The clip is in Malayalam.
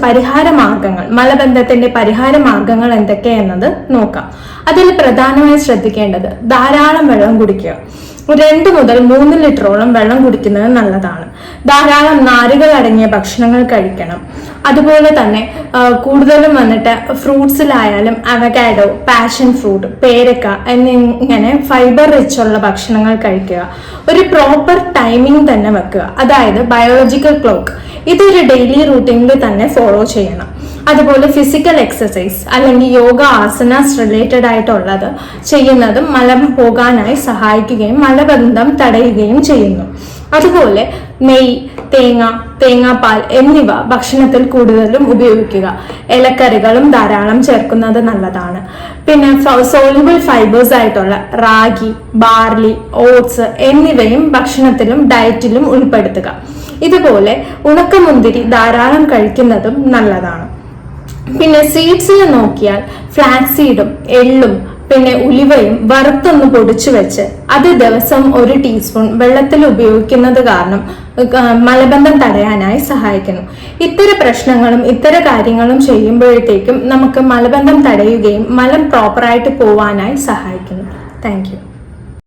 പരിഹാര മാർഗങ്ങൾ, മലബന്ധത്തിന്റെ പരിഹാര മാർഗങ്ങൾ എന്തൊക്കെയെന്നത് നോക്കാം. അതിൽ പ്രധാനമായി ശ്രദ്ധിക്കേണ്ടത് ധാരാളം വെള്ളം കുടിക്കുക. 2 മുതൽ 3 ലിറ്ററോളം വെള്ളം കുടിക്കുന്നത് നല്ലതാണ്. ധാരാളം നാരുകൾ അടങ്ങിയ ഭക്ഷണങ്ങൾ കഴിക്കണം. അതുപോലെ തന്നെ കൂടുതലും ഫ്രൂട്ട്സിലായാലും അവക്കാഡോ, പാഷൻ ഫ്രൂട്ട്, പേരക്ക എന്നിങ്ങനെ ഫൈബർ റിച്ച് ഉള്ള ഭക്ഷണങ്ങൾ കഴിക്കുക. ഒരു പ്രോപ്പർ ടൈമിംഗ് തന്നെ വെക്കുക, അതായത് ബയോളജിക്കൽ ക്ലോക്ക്. ഇതൊരു ഡെയിലി റൂട്ടീനിൽ തന്നെ ഫോളോ ചെയ്യണം. അതുപോലെ ഫിസിക്കൽ എക്സസൈസ് അല്ലെങ്കിൽ യോഗ, ആസനാസ് റിലേറ്റഡ് ആയിട്ടുള്ളത് ചെയ്യുന്നതും മലം പോകാനായി സഹായിക്കുകയും മലബന്ധം തടയുകയും ചെയ്യുന്നു. അതുപോലെ നെയ്യ്, തേങ്ങാപ്പാൽ എന്നിവ ഭക്ഷണത്തിൽ കൂടുതലും ഉപയോഗിക്കുക. ഇലക്കറികളും ധാരാളം ചേർക്കുന്നത് നല്ലതാണ്. പിന്നെ സോൾയുബിൾ ഫൈബേഴ്സ് ആയിട്ടുള്ള റാഗി, ബാർലി, ഓട്സ് എന്നിവയും ഭക്ഷണത്തിലും ഡയറ്റിലും ഉൾപ്പെടുത്തുക. ഇതുപോലെ ഉണക്കമുന്തിരി ധാരാളം കഴിക്കുന്നതും നല്ലതാണ്. പിന്നെ സീഡ്സിൽ നോക്കിയാൽ ഫ്ലാക്സ് സീഡും എള്ളും പിന്നെ ഉലുവയും വറുത്തൊന്ന് പൊടിച്ചു വെച്ച് അത് ദിവസം 1 ടീസ്പൂൺ വെള്ളത്തിൽ ഉപയോഗിക്കുന്നത് കാരണം മലബന്ധം തടയാനായി സഹായിക്കുന്നു. ഇത്തരം പ്രശ്നങ്ങളും ഇത്തരം കാര്യങ്ങളും ചെയ്യുമ്പോഴത്തേക്കും നമുക്ക് മലബന്ധം തടയുകയും മലം പ്രോപ്പറായിട്ട് പോവാനായി സഹായിക്കുന്നു. Thank you.